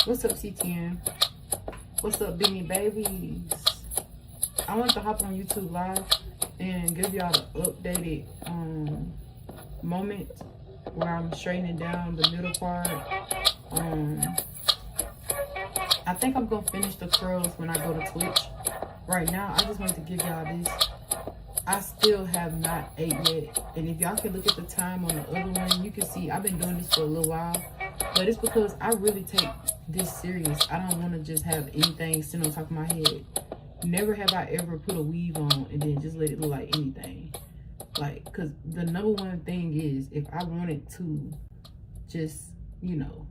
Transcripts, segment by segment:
What's up, CTN? What's up, Beanie Babies? I want to hop on YouTube Live and give y'all the updated moment where I'm straightening down the middle part. I think I'm gonna finish the curls when I go to Twitch. Right now, I just wanted to give y'all this. I still have not ate yet, and if y'all can look at the time on the other one, you can see I've been doing this for a little while, but it's because I really take this serious. I don't want to just have anything sitting on top of my head. Never have I ever put a weave on and then just let it look like anything. Like, because the number one thing is, if I wanted to just, you know,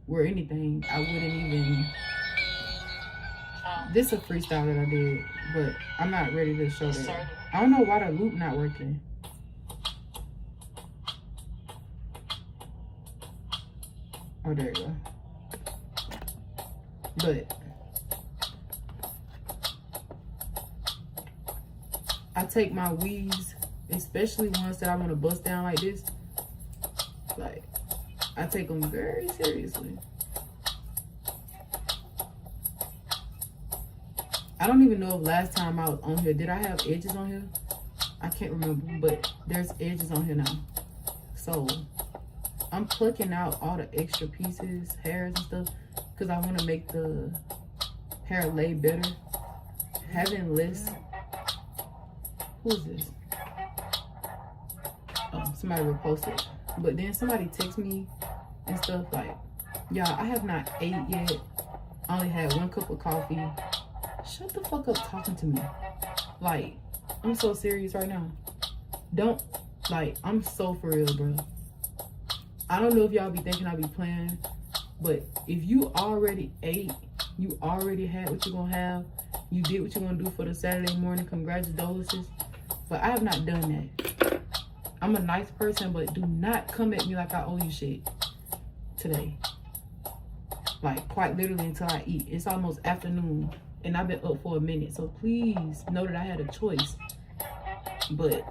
wear anything, I wouldn't even... This is a freestyle that I did, but I'm not ready to show that. I don't know why the loop not working. Oh, there you go. But I take my weaves, especially ones that I want to bust down like this. Like, I take them very seriously. I don't even know if last time I was on here, did I have edges on here? I can't remember, but there's edges on here now. So I'm plucking out all the extra pieces, hairs and stuff, because I want to make the hair lay better. Having less... Who is this? Oh, somebody reposted. But then somebody text me and stuff like, y'all, I have not ate yet. I only had 1 cup of coffee. Shut the fuck up talking to me. Like, I'm so serious right now. Don't, like, I'm so for real, bro. I don't know if y'all be thinking I be playing, but if you already ate, you already had what you're gonna have, you did what you're gonna do for the Saturday morning, congratulations. But I have not done that. I'm a nice person, but do not come at me like I owe you shit today. Like, quite literally until I eat. It's almost afternoon. And I've been up for a minute, so please know that I had a choice. But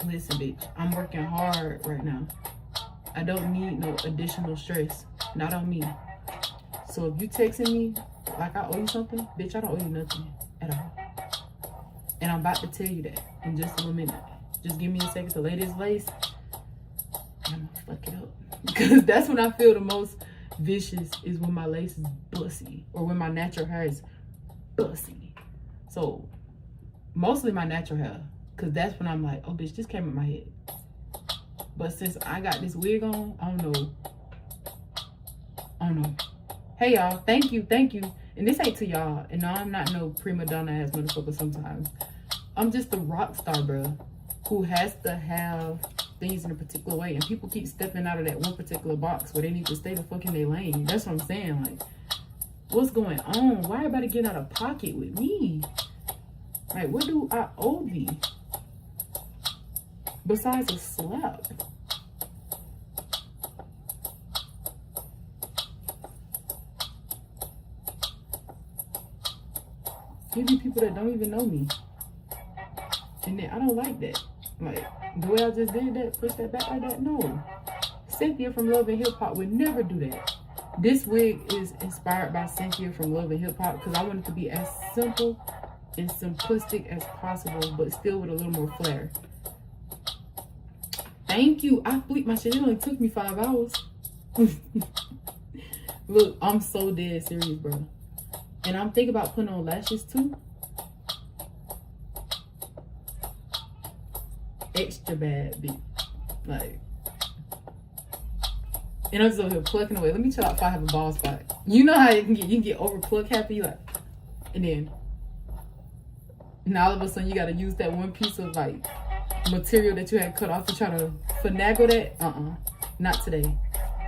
listen, bitch, I'm working hard right now. I don't need no additional stress, not on me. So if you texting me like I owe you something, bitch, I don't owe you nothing at all. And I'm about to tell you that in just a little minute. Just give me a second to lay this lace. I'm gonna fuck it up. Because that's when I feel the most vicious, is when my lace is bussy, or when my natural hair is bussy. So mostly my natural hair, because that's when I'm like, oh bitch, this came in my head. But since I got this wig on, I don't know. Hey y'all, thank you. And this ain't to y'all, and no, I'm not no prima donna ass motherfucker sometimes. I'm just a rock star, bro, who has to have things in a particular way, and people keep stepping out of that one particular box where they need to stay the fuck in their lane. That's what I'm saying. Like, what's going on? Why everybody getting out of pocket with me? Like, what do I owe thee? Besides a slap. Give me people that don't even know me. And then I don't like that. Like, the way I just did that, push that back like that, no. Cynthia from Love and Hip Hop would never do that. This wig is inspired by Cynthia from Love and Hip Hop because I want it to be as simple and simplistic as possible, but still with a little more flair. Thank you. I bleeped my shit. It only took me 5 hours. Look, I'm so dead serious, bro. And I'm thinking about putting on lashes too. Extra bad, bitch. Like, and I'm just over here plucking away. Let me chill out if I have a bald spot. You know how you can get over pluck happy, like, and then all of a sudden you gotta use that one piece of like material that you had cut off to try to finagle that. Not today.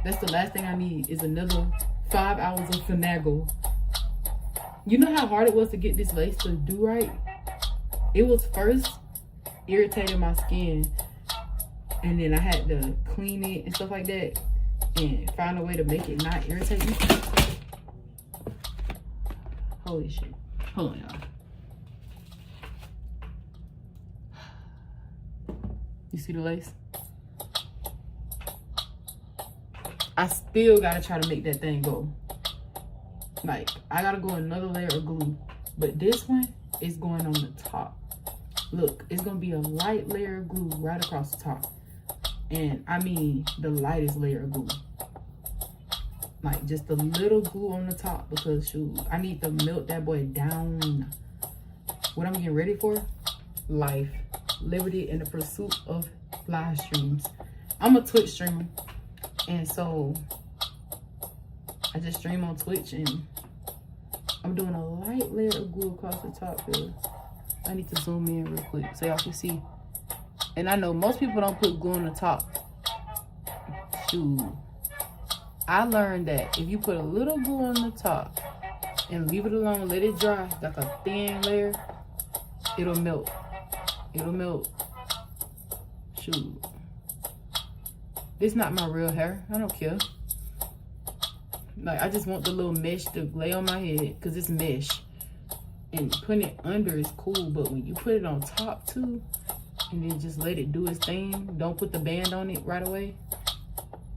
That's the last thing I need, is another 5 hours of finagle. You know how hard it was to get this lace to do right? It was first irritating my skin, and then I had to clean it and stuff like that and find a way to make it not irritate me. Holy shit. Hold on, y'all. You see the lace? I still gotta try to make that thing go. Like, I gotta go another layer of glue. But this one is going on the top. Look, it's gonna be a light layer of glue right across the top. And I mean the lightest layer of glue. Like, just a little glue on the top, because shoot, I need to melt that boy down. What I'm getting ready for? Life, liberty, and the pursuit of live streams. I'm a Twitch streamer, and so I just stream on Twitch, and I'm doing a light layer of glue across the top here. I need to zoom in real quick so y'all can see. And I know most people don't put glue on the top. Shoot. I learned that if you put a little glue on the top and leave it alone, let it dry, like a thin layer, it'll melt. It'll melt. Shoot. This is not my real hair. I don't care. Like, I just want the little mesh to lay on my head because it's mesh. And putting it under is cool, but when you put it on top too, and then just let it do its thing, don't put the band on it right away.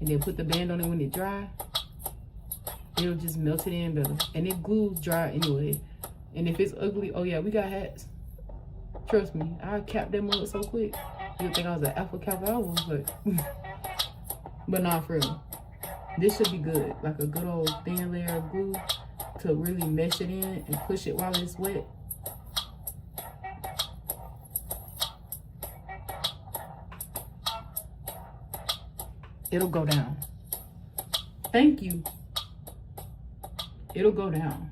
And then put the band on it when it dry, it'll just melt it in better. And it glues dry anyway. And if it's ugly, oh yeah, we got hats. Trust me, I capped that mug so quick. You'd think I was an alpha kappa hour, but nah, for real. This should be good. Like a good old thin layer of glue to really mesh it in and push it while it's wet. It'll go down. Thank you. It'll go down.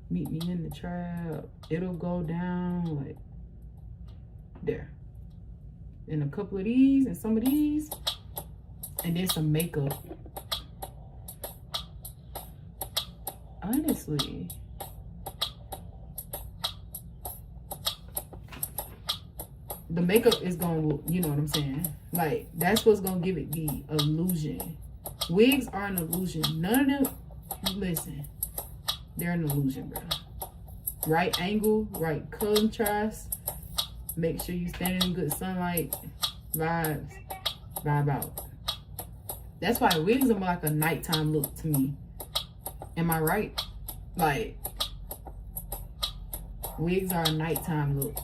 Meet me in the trap. It'll go down like there. And a couple of these and some of these. And then some makeup. Honestly. The makeup is gonna, you know what I'm saying? Like, that's what's gonna give it the illusion. Wigs are an illusion. None of them, listen, they're an illusion, bro. Right angle, right contrast. Make sure you standing in good sunlight. Vibe out. That's why wigs are more like a nighttime look to me. Am I right? Like, wigs are a nighttime look.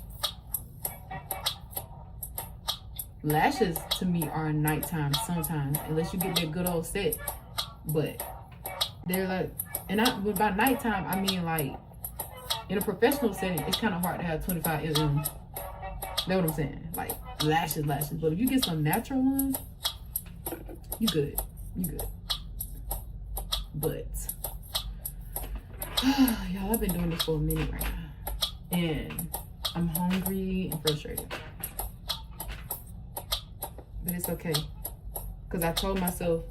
Lashes to me are a nighttime sometimes, unless you get that good old set. But they're like, but by nighttime I mean like in a professional setting, it's kind of hard to have 25 mm. That's what I'm saying. Like lashes. But if you get some natural ones, you good. But y'all, I've been doing this for a minute right now, and I'm hungry and frustrated. But it's okay, because I told myself,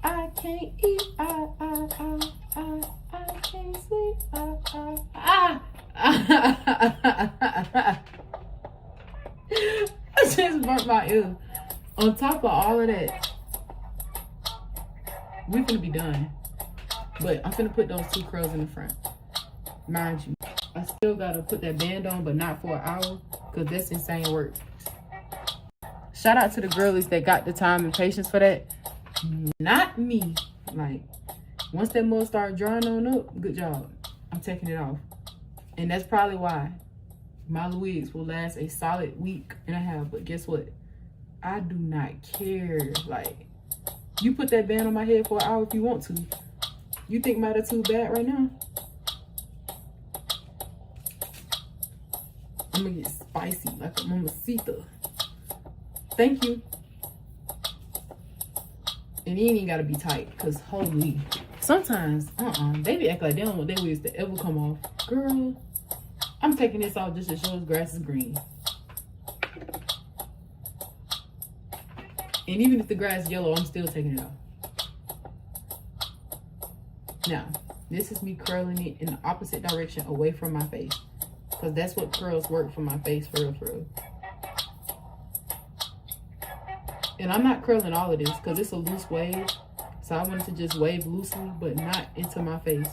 I can't eat, I can't sleep, I just burnt my ear. On top of all of that, we finna be done. But I'm finna put those 2 curls in the front. Mind you, I still gotta put that band on, but not for an hour, because that's insane work. Shout out to the girlies that got the time and patience for that. Not me. Like, once that mud start drying on up, good job. I'm taking it off. And that's probably why my wigs will last a solid week and a half. But guess what? I do not care. Like, you put that band on my head for an hour if you want to. You think my attitude bad right now? I'm gonna get spicy like a mamacita. Thank you. And it ain't gotta be tight, cause holy. Sometimes, they be act like they don't want their wigs to ever come off. Girl, I'm taking this off just to show us grass is green. And even if the grass is yellow, I'm still taking it off. Now, this is me curling it in the opposite direction away from my face, cause that's what curls work for my face, for real. And I'm not curling all of this because it's a loose wave. So I wanted to just wave loosely, but not into my face.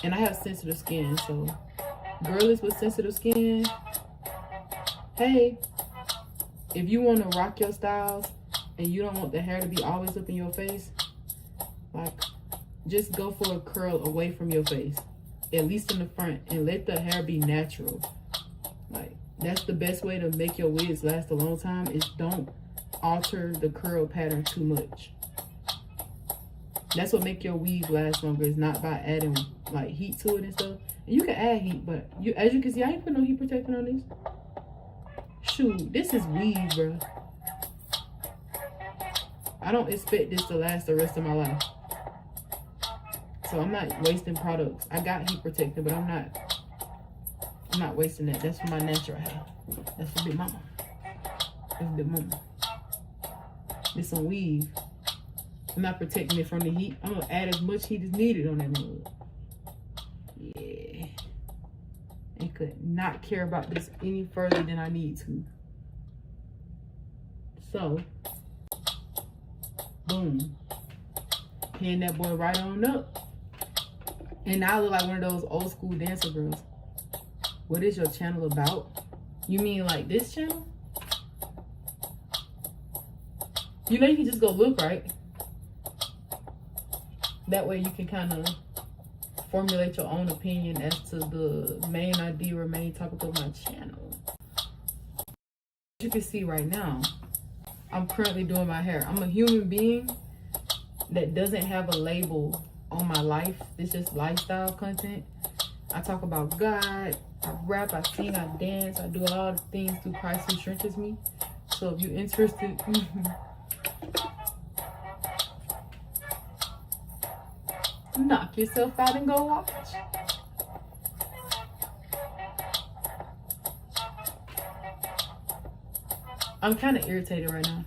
And I have sensitive skin, so girlies with sensitive skin, hey, if you want to rock your styles and you don't want the hair to be always up in your face, like, just go for a curl away from your face, at least in the front, and let the hair be natural. Like, that's the best way to make your wigs last a long time, is don't alter the curl pattern too much. That's what make your weave last longer, is not by adding like heat to it and stuff. And you can add heat, but as you can see, I ain't put no heat protectant on this. Shoot, this is weave, bro. I don't expect this to last the rest of my life. So I'm not wasting products. I got heat protectant, but I'm not wasting that. That's for my natural hair. That's for Big Mama. That's Big Mama. This some weave. I'm not protecting it from the heat. I'm gonna add as much heat as needed on that mug. Yeah. And could not care about this any further than I need to. So, boom. Pin that boy right on up. And now I look like one of those old school dancer girls. What is your channel about? You mean like this channel? You know, you can just go look, right? That way you can kind of formulate your own opinion as to the main idea or main topic of my channel. As you can see right now, I'm currently doing my hair. I'm a human being that doesn't have a label on my life. This is lifestyle content. I talk about God, I rap, I sing, I dance, I do all the things through Christ who strengthens me. So if you're interested, knock yourself out and go watch. I'm kind of irritated right now.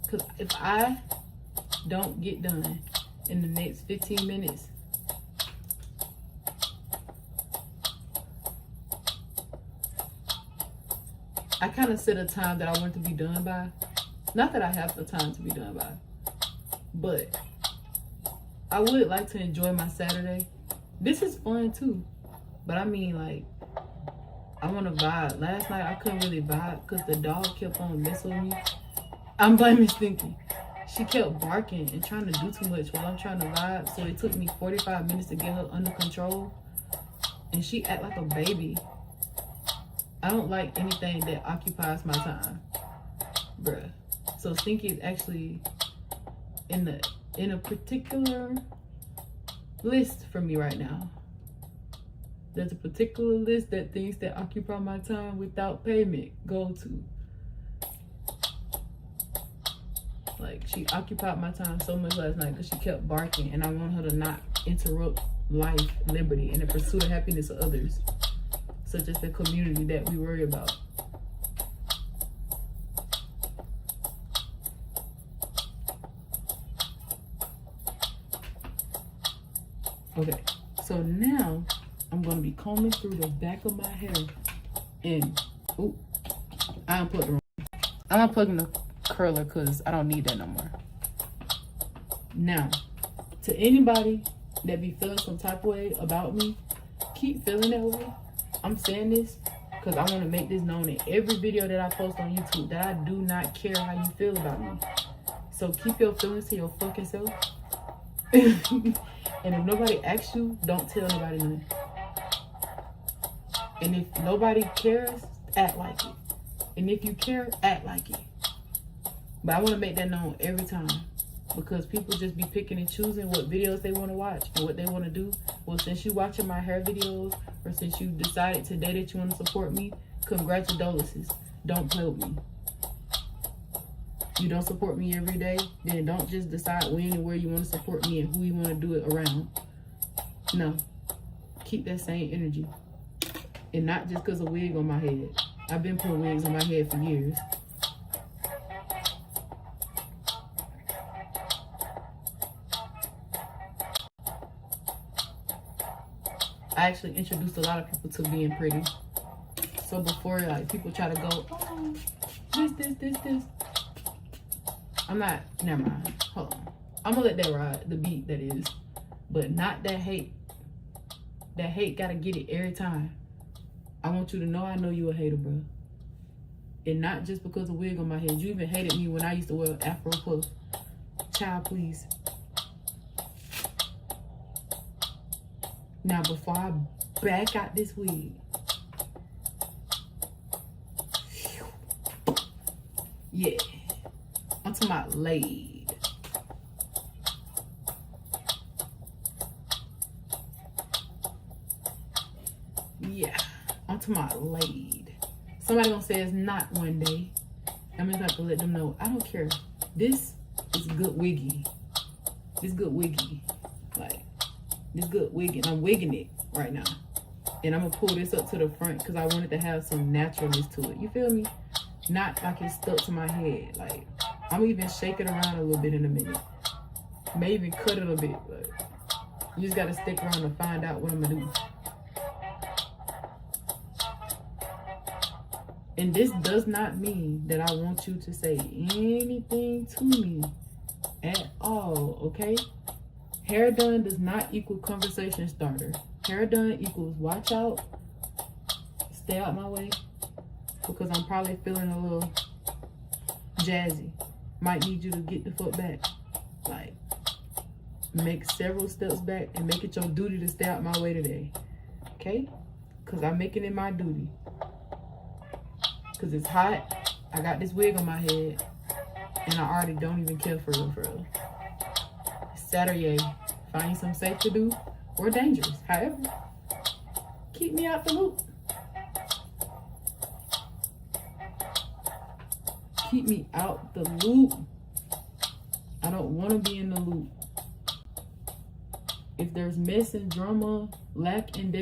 Because if I don't get done in the next 15 minutes, I kind of set a time that I want to be done by. Not that I have the time to be done by, but I would like to enjoy my Saturday. This is fun too, but I mean, like, I want to vibe. Last night I couldn't really vibe because the dog kept on messing with me. I'm blaming Stinky. She kept barking and trying to do too much while I'm trying to vibe. So it took me 45 minutes to get her under control. And she act like a baby. I don't like anything that occupies my time, bruh. So Stinky is actually in a particular list for me right now. There's a particular list that things that occupy my time without payment go to. Like, she occupied my time so much last night because she kept barking, and I want her to not interrupt life, liberty, and the pursuit of happiness of others, such as the community that we worry about. Okay, so now I'm going to be combing through the back of my hair, and ooh, I unplugged the wrong. I'm unplugging the curler because I don't need that no more. Now, to anybody that be feeling some type of way about me, keep feeling that way. I'm saying this because I want to make this known in every video that I post on YouTube, that I do not care how you feel about me. So keep your feelings to your fucking self. And if nobody asks you, don't tell nobody nothing. And if nobody cares, act like it. And if you care, act like it. But I want to make that known every time, because people just be picking and choosing what videos they want to watch and what they want to do. Well, since you watching my hair videos, or since you decided today that you want to support me, congratulations. Don't play with me. You don't support me every day, then don't just decide when and where you want to support me and who you want to do it around. No. Keep that same energy. And not just because of wig on my head. I've been putting wigs on my head for years. I actually introduced a lot of people to being pretty. So before, like, people try to go, oh, this. I'm not, never mind. Hold on. I'm gonna let that ride, the beat that is. But not that hate. That hate gotta get it every time. I want you to know I know you a hater, bro. And not just because of wig on my head. You even hated me when I used to wear Afro puff. Child, please. Now, before I back out this wig, yeah, I'm talking about laid. Yeah, I'm talking about laid. Somebody gonna say it's not one day. I'm gonna have to let them know. I don't care. This is good wiggy. This good wiggy. Like, this good wig, and I'm wigging it right now. And I'm gonna pull this up to the front because I wanted to have some naturalness to it. You feel me? Not like it's stuck to my head. Like, I'm even shaking around a little bit in a minute. Maybe cut it a bit, but you just gotta stick around to find out what I'm gonna do. And this does not mean that I want you to say anything to me at all, okay? Hair done does not equal conversation starter. Hair done equals watch out, stay out my way, because I'm probably feeling a little jazzy. Might need you to get the foot back. Like, make several steps back and make it your duty to stay out my way today. Okay? Because I'm making it my duty. Because it's hot. I got this wig on my head. And I already don't even care for real, for real. It's Saturday. Find you something safe to do or dangerous. However, keep me out the loop. Keep me out the loop. I don't want to be in the loop. If there's mess and drama, lack and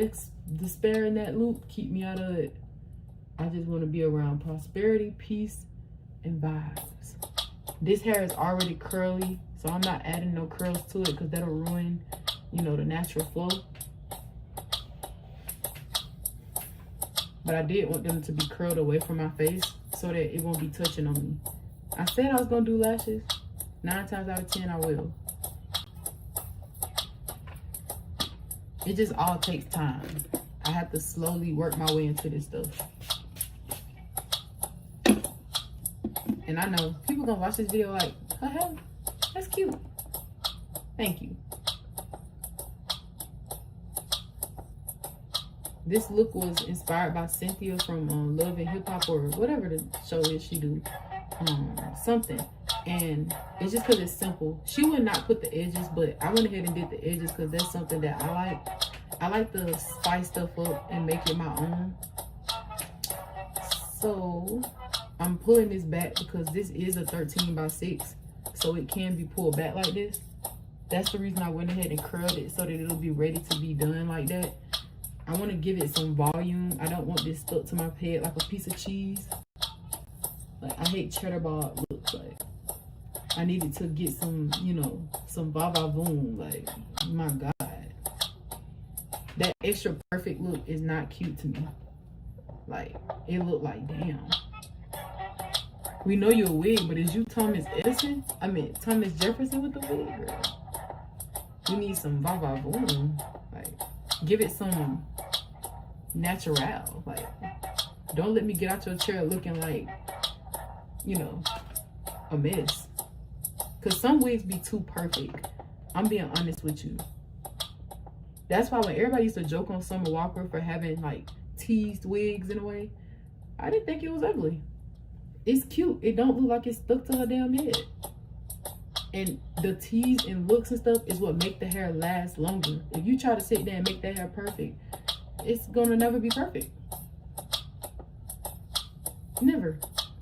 despair in that loop, keep me out of it. I just want to be around prosperity, peace, and vibes. This hair is already curly, so I'm not adding no curls to it because that'll ruin, you know, the natural flow. But I did want them to be curled away from my face so that it won't be touching on me. I said I was going to do lashes. 9 times out of 10, I will. It just all takes time. I have to slowly work my way into this stuff. And I know people gonna watch this video like, oh, that's cute. Thank you. This look was inspired by Cynthia from Love and Hip Hop, or whatever the show is she do. Something. And it's just because it's simple. She would not put the edges, but I went ahead and did the edges because that's something that I like. I like to spice stuff up and make it my own. So I'm pulling this back because this is a 13x6, so it can be pulled back like this. That's the reason I went ahead and curled it so that it'll be ready to be done like that. I want to give it some volume. I don't want this stuck to my head like a piece of cheese. Like, I hate cheddar bar looks. Like, I needed to get some, you know, some va-va-voom. Like, my God. That extra perfect look is not cute to me. Like, it looked like, damn. We know you're a wig, but is you Thomas Edison? I mean, Thomas Jefferson with the wig, girl. You need some va-va-voom. Like, give it some natural. Like, don't let me get out your chair looking like, you know, a mess. Because some wigs be too perfect. I'm being honest with you. That's why when everybody used to joke on Summer Walker for having, like, teased wigs in a way, I didn't think it was ugly. It's cute. It don't look like it's stuck to her damn head. And the tease and looks and stuff is what make the hair last longer. If you try to sit there and make that hair perfect, it's gonna never be perfect. Never.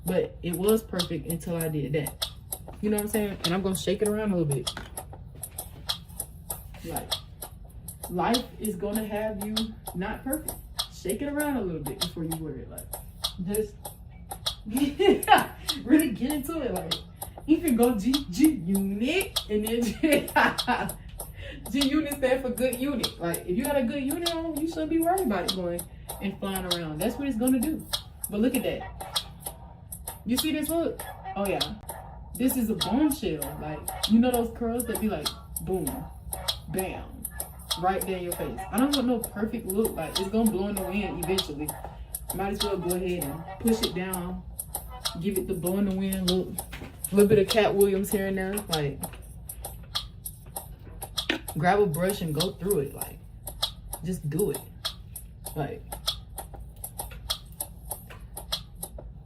But it was perfect until I did that. You know what I'm saying? And I'm gonna shake it around a little bit. Like, life is gonna have you not perfect. Shake it around a little bit before you wear it. Like, just really get into it. Like, you can go G-Unit and then G-Unit stand for good unit. Like, if you got a good unit on, you shouldn't be worried about it going and flying around. That's what it's gonna do. But look at that. You see this look? Oh yeah. This is a bombshell. Like, you know those curls that be like, boom, bam, right there in your face. I don't want no perfect look. Like, it's gonna blow in the wind eventually. Might as well go ahead and push it down. Give it the blow in the wind look. A little bit of Cat Williams here and there. Like, grab a brush and go through it. Like, just do it. Like,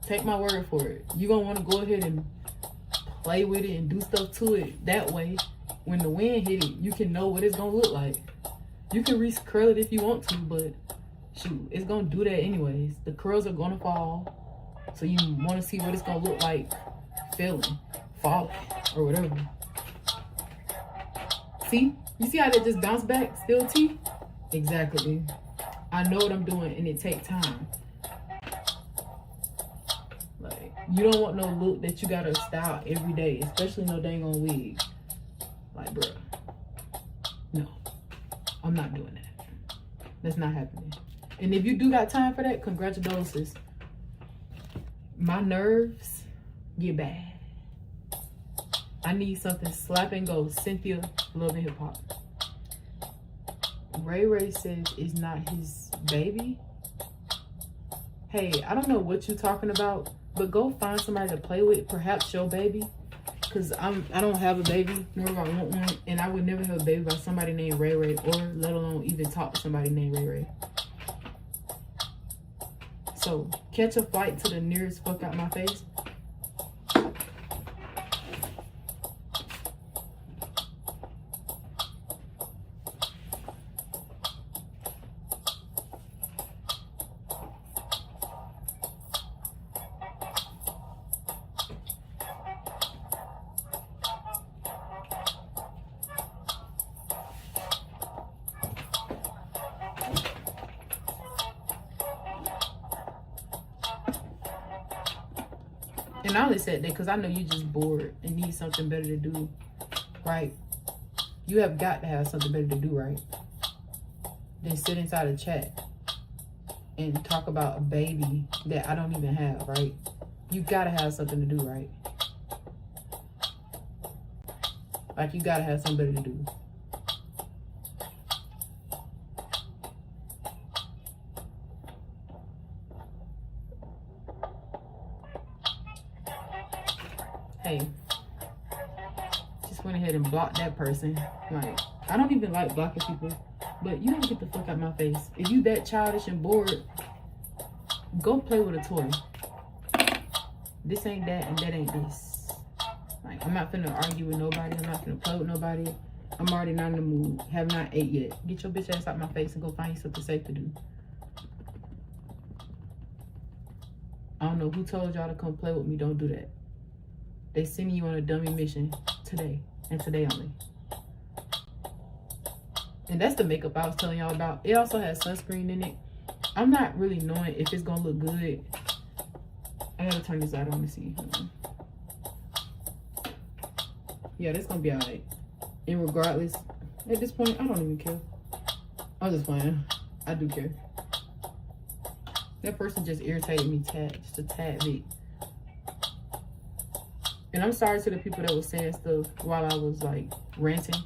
take my word for it. You're gonna want to go ahead and play with it and do stuff to it. That way, when the wind hit it, you can know what it's gonna look like. You can curl it if you want to, but shoot, it's gonna do that anyways. The curls are gonna fall, so you want to see what it's gonna look like falling, or whatever. See? You see how that just bounced back? Still T? Exactly. I know what I'm doing, and it takes time. Like, you don't want no look that you gotta style every day, especially no dang on wig. Like, bruh, no, I'm not doing that. That's not happening. And if you do got time for that, congratulations. My nerves get bad. I need something slap and go. Cynthia, Love and Hip Hop. Ray Ray says it's not his baby. Hey, I don't know what you're talking about, but go find somebody to play with, perhaps your baby. Cause I don't have a baby, nor do I want one, and I would never have a baby by somebody named Ray Ray, or let alone even talk to somebody named Ray Ray. So catch a flight to the nearest fuck out my face. And I only said that because I know you're just bored and need something better to do, right? You have got to have something better to do, right? Than sit inside a chat and talk about a baby that I don't even have, right? You got to have something to do, right? Like, you got to have something better to do. Hey, just went ahead and blocked that person. Like, I don't even like blocking people, but you gotta get the fuck out my face. If you that childish and bored, go play with a toy. This ain't that and that ain't this. Like, I'm not finna argue with nobody. I'm not finna play with nobody. I'm already not in the mood. Have not ate yet. Get your bitch ass out my face and go find you something safe to do. I don't know who told y'all to come play with me. Don't do that. They sending you on a dummy mission today, and today only. And that's the makeup I was telling y'all about. It also has sunscreen in it. I'm not really knowing if it's gonna look good. I gotta turn this light on to see. Yeah, that's gonna be alright. And regardless, at this point, I don't even care. I'm just playing. I do care. That person just irritated me just a tad bit. And I'm sorry to the people that was saying stuff while I was like ranting.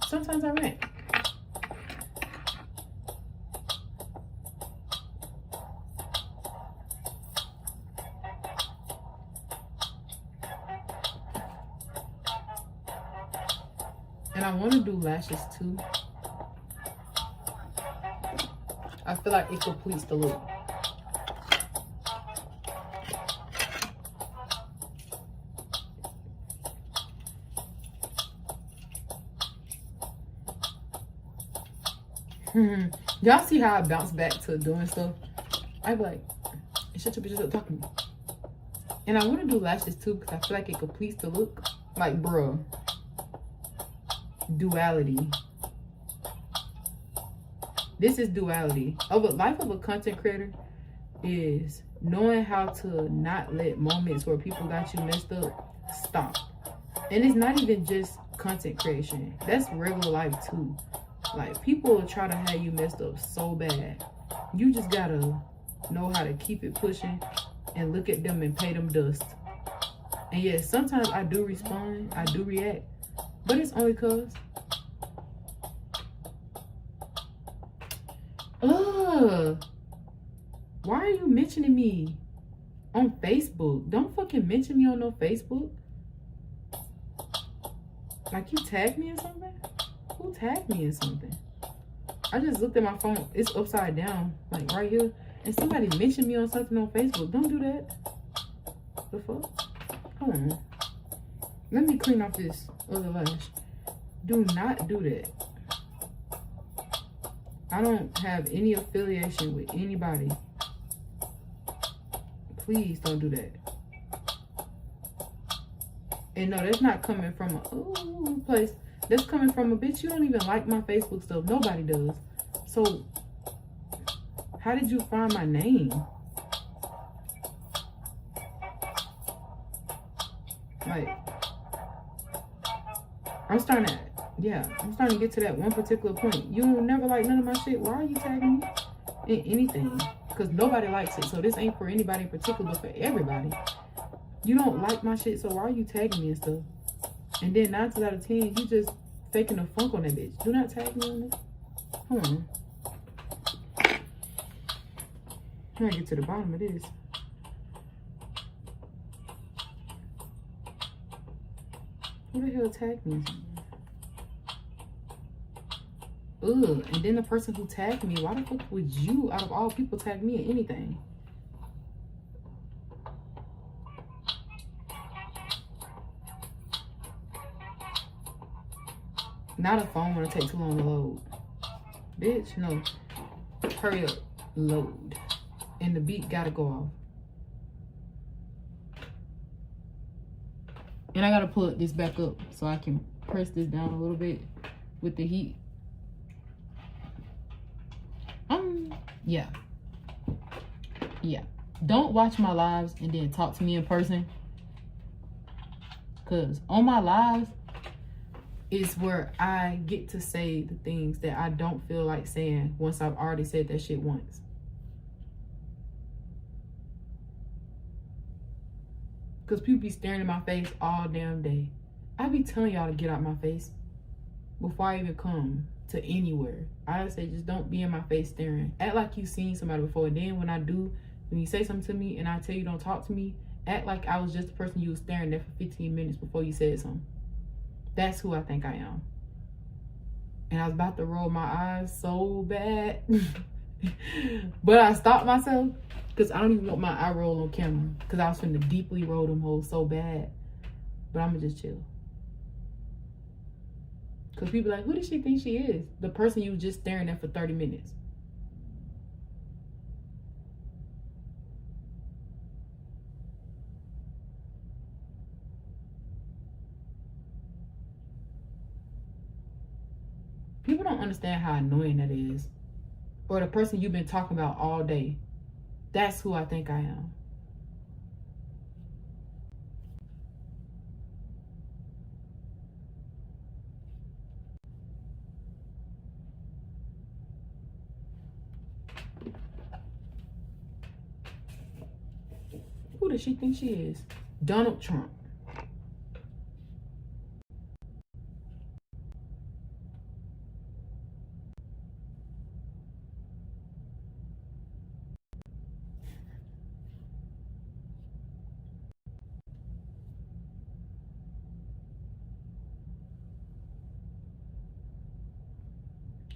Sometimes I rant. And I want to do lashes too. I feel like it completes the look. Y'all see how I bounce back to doing stuff? I be like, shut your bitches up talking to me. And I want to do lashes too because I feel like it completes the look. Like, bro, duality. This is duality. Life of a content creator is knowing how to not let moments where people got you messed up stop. And it's not even just content creation. That's regular life too. Like, people will try to have you messed up so bad. You just gotta know how to keep it pushing and look at them and pay them dust. And yes, sometimes I do respond, I do react, but it's only cause. Why are you mentioning me on Facebook? Don't fucking mention me on no Facebook. Like, you tagged me or something? Who tagged me in something? I just looked at my phone. It's upside down, like right here. And somebody mentioned me on something on Facebook. Don't do that. The fuck? Hold on. Let me clean off this other lash. Do not do that. I don't have any affiliation with anybody. Please don't do that. And no, that's not coming from a place. That's coming from a bitch. You don't even like my Facebook stuff. Nobody does. So, how did you find my name? Like, I'm starting to get to that one particular point. You don't never like none of my shit. Why are you tagging me in anything? Because nobody likes it. So this ain't for anybody in particular, but for everybody. You don't like my shit, so why are you tagging me and stuff? And then 9 times out of 10, you just faking a funk on that bitch. Do not tag me on this. Hold on. I gotta get to the bottom of this. Who the hell tagged me? Ugh, and then the person who tagged me, why the fuck would you, out of all people, tag me in anything? Now the phone wanna take too long to load. Bitch, no. Hurry up, load. And the beat gotta go off. And I gotta pull this back up so I can press this down a little bit with the heat. Yeah. Don't watch my lives and then talk to me in person. Cause on my lives is where I get to say the things that I don't feel like saying once I've already said that shit once. Cause people be staring at my face all damn day. I be telling y'all to get out my face before I even come to anywhere. I say just don't be in my face staring. Act like you seen somebody before. And then when you say something to me and I tell you don't talk to me, act like I was just the person you was staring at for 15 minutes before you said something. That's who I think I am. And I was about to roll my eyes so bad. But I stopped myself because I don't even want my eye roll on camera. Because I was finna deeply roll them hoes so bad. But I'm gonna just chill. Because people like, who does she think she is? The person you was just staring at for 30 minutes. People don't understand how annoying that is. Or the person you've been talking about all day. That's who I think I am. Who does she think she is? Donald Trump.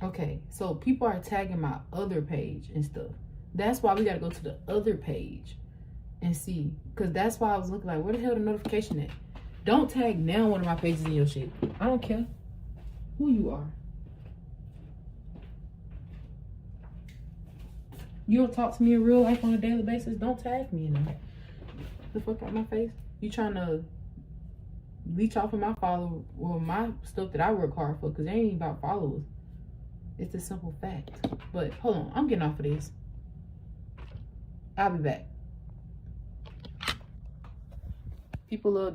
Okay, so people are tagging my other page and stuff. That's why we gotta go to the other page and see. Because that's why I was looking like, where the hell the notification at? Don't tag now one of my pages in your shit. I don't care who you are. You don't talk to me in real life on a daily basis, don't tag me in that. The fuck out my face? You trying to leech off of my follow or my stuff that I work hard for, because it ain't about followers. It's a simple fact. But hold on, I'm getting off of this. I'll be back. People love